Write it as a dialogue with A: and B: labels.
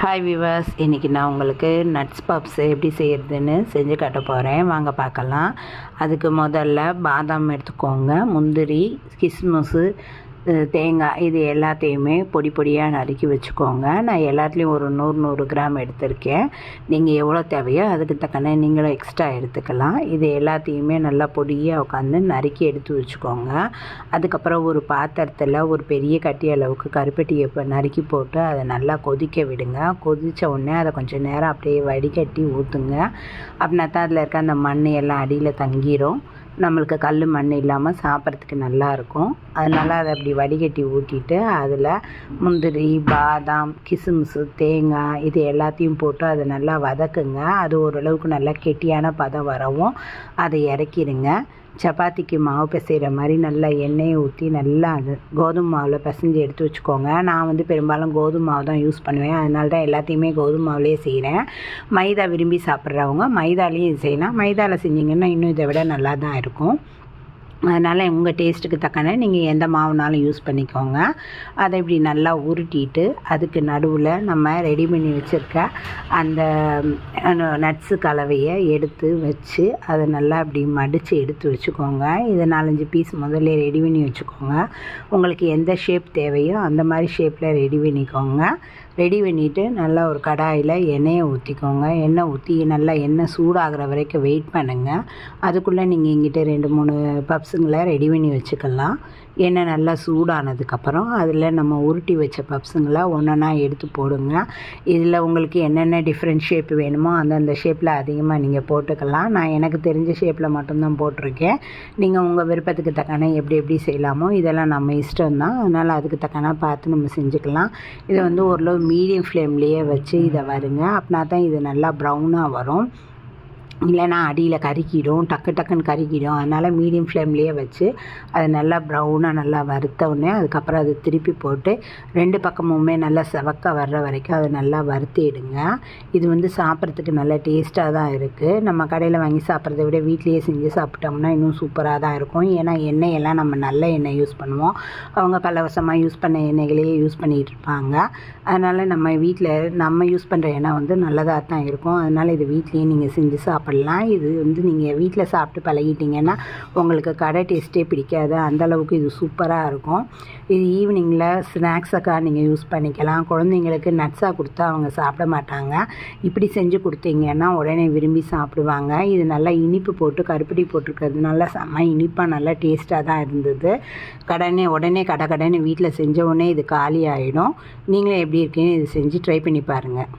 A: Hi viewers, இன்றைக்கி நான் உங்களுக்கு நட்ஸ் பப்ஸ் எப்படி செய்கிறதுன்னு செஞ்சு காட்ட போகிறேன். வாங்க பார்க்கலாம். அதுக்கு முதல்ல பாதாம் எடுத்துக்கோங்க, முந்திரி, கிஸ்மிஸு, தேங்காய், இது எல்லாத்தையுமே பொடி பொடியாக நறுக்கி வச்சுக்கோங்க. நான் எல்லாத்துலேயும் ஒரு 100 கிராம் எடுத்திருக்கேன். நீங்கள் எவ்வளோ தேவையோ அதுக்கு தக்கன நீங்களும் எக்ஸ்ட்ரா எடுத்துக்கலாம். இது எல்லாத்தையுமே நல்லா பொடியாக உட்காந்து நறுக்கி எடுத்து வச்சுக்கோங்க. அதுக்கப்புறம் ஒரு பாத்திரத்தில் ஒரு பெரிய கட்டி அளவுக்கு கருப்பட்டியை நறுக்கி போட்டு அதை நல்லா கொதிக்க விடுங்க. கொதித்த உடனே அதை கொஞ்சம் நேரம் அப்படியே வடிகட்டி ஊற்றுங்க. அப்படின்னா தான் அதில் இருக்க அந்த மண் எல்லாம் அடியில் தங்கிடும். நம்மளுக்கு கல் மண் இல்லாமல் சாப்பிட்றதுக்கு நல்லாயிருக்கும். அதனால் அதை அப்படி வடிகட்டி ஊற்றிட்டு அதில் முந்திரி, பாதாம், கிஸ்மிஸு, தேங்காய், இது எல்லாத்தையும் போட்டு அதை நல்லா வதக்குங்க. அது ஓரளவுக்கு நல்லா கெட்டியான பதம் வரவும் அதை இறக்கிடுங்க. சப்பாத்திக்கு மாவு பிசைகிற மாதிரி நல்லா எண்ணெயை ஊற்றி நல்லா அது கோதுமை மாவில் பிசைஞ்சு எடுத்து வச்சுக்கோங்க. நான் பெரும்பாலும் கோதுமை மாவு தான் யூஸ் பண்ணுவேன். அதனால தான் எல்லாத்தையுமே கோதுமை மாவுலேயே செய்கிறேன். மைதா விரும்பி சாப்பிட்றவங்க மைதாலேயும் இது செய்யலாம். மைதாவில் செஞ்சிங்கன்னா இன்னும் இதை விட நல்லா தான் இருக்கும். அதனால் உங்கள் டேஸ்ட்டுக்கு தக்கன நீங்கள் எந்த மாவுனாலும் யூஸ் பண்ணிக்கோங்க. அதை இப்படி நல்லா உருட்டிட்டு அதுக்கு நடுவில் நம்ம ரெடி பண்ணி வச்சுருக்க அந்த நட்ஸு கலவையை எடுத்து வச்சு அதை நல்லா இப்படி மடித்து எடுத்து வச்சுக்கோங்க. இதை 4-5 பீஸ் முதல்ல ரெடி பண்ணி வச்சுக்கோங்க. உங்களுக்கு எந்த ஷேப் தேவையோ அந்த மாதிரி ஷேப்பில் ரெடி பண்ணிக்கோங்க. ரெடி பண்ணிவிட்டு நல்லா ஒரு கடாயில் எண்ணெயை ஊற்றிக்கோங்க. எண்ணெய் ஊற்றி நல்லா எண்ணெய் சூடாகிற வரைக்கும் வெயிட் பண்ணுங்கள். அதுக்குள்ளே நீங்கள் எங்கிட்ட 2-3 பப்ஸுங்களை ரெடி பண்ணி வச்சுக்கலாம். எண்ணெய் நல்லா சூடானதுக்கப்புறம் அதில் நம்ம உருட்டி வச்ச பப்ஸுங்களை ஒன்றா எடுத்து போடுங்க. இதில் உங்களுக்கு என்னென்ன டிஃப்ரெண்ட் ஷேப் வேணுமோ அந்தந்த ஷேப்பில் அதிகமாக நீங்கள் போட்டுக்கலாம். நான் எனக்கு தெரிஞ்ச ஷேப்பில் மட்டும்தான் போட்டிருக்கேன். நீங்கள் உங்கள் விருப்பத்துக்கு தக்கன எப்படி செய்யலாமோ இதெல்லாம் நம்ம இஷ்டம்தான். அதனால் அதுக்கு தக்கன பார்த்து நம்ம செஞ்சுக்கலாம். இதை ஓரளவு மீடியம் ஃப்ளேம்லேயே வச்சு இதை வருங்க. அப்படின்னா தான் இது நல்லா ப்ரௌனாக வரும். இல்லைனா அடியில் கருக்கிடும், டக்குன்னு கருக்கிடும். அதனால் மீடியம் ஃப்ளேம்லேயே வச்சு அதை நல்லா ப்ரௌனாக நல்லா வறுத்தவுடனே அதுக்கப்புறம் அதை திருப்பி போட்டு 2 பக்கமுமே நல்லா செவக்க வர்ற வரைக்கும் அதை நல்லா வறுத்திடுங்க. இது சாப்பிட்றதுக்கு நல்ல டேஸ்ட்டாக தான் இருக்குது. நம்ம கடையில் வாங்கி சாப்பிட்றத விட வீட்லேயே செஞ்சு சாப்பிட்டோம்னா இன்னும் சூப்பராக தான் இருக்கும். ஏன்னா எண்ணெயெல்லாம் நம்ம நல்ல எண்ணெய் யூஸ் பண்ணுவோம். அவங்க பலவசமாக யூஸ் பண்ண எண்ணெய்களையே யூஸ் பண்ணிகிட்டு இருப்பாங்க. அதனால் நம்ம வீட்டில் நம்ம யூஸ் பண்ணுற எண்ணெய் நல்லதாக தான் இருக்கும். அதனால் இது வீட்லேயே நீங்கள் செஞ்சு சாப்பிடலாம். இது நீங்கள் வீட்டில் சாப்பிட்டு பழகிட்டிங்கன்னா உங்களுக்கு கடை டேஸ்ட்டே பிடிக்காது. அந்தளவுக்கு இது சூப்பராக இருக்கும். இது ஈவினிங்கில் ஸ்நாக்ஸாக நீங்கள் யூஸ் பண்ணிக்கலாம். குழந்தைங்களுக்கு நட்ஸாக கொடுத்தா அவங்க சாப்பிட மாட்டாங்க. இப்படி செஞ்சு கொடுத்தீங்கன்னா உடனே விரும்பி சாப்பிடுவாங்க. இது நல்லா இனிப்பு போட்டு கருப்பட்டி போட்டிருக்கிறதுனால செம்ம இனிப்பாக நல்லா டேஸ்ட்டாக தான் இருந்தது. உடனே கடை வீட்டில் செஞ்ச உடனே இது காலி ஆகிடும். நீங்களே எப்படி இருக்குன்னு இது செஞ்சு ட்ரை பண்ணி பாருங்கள்.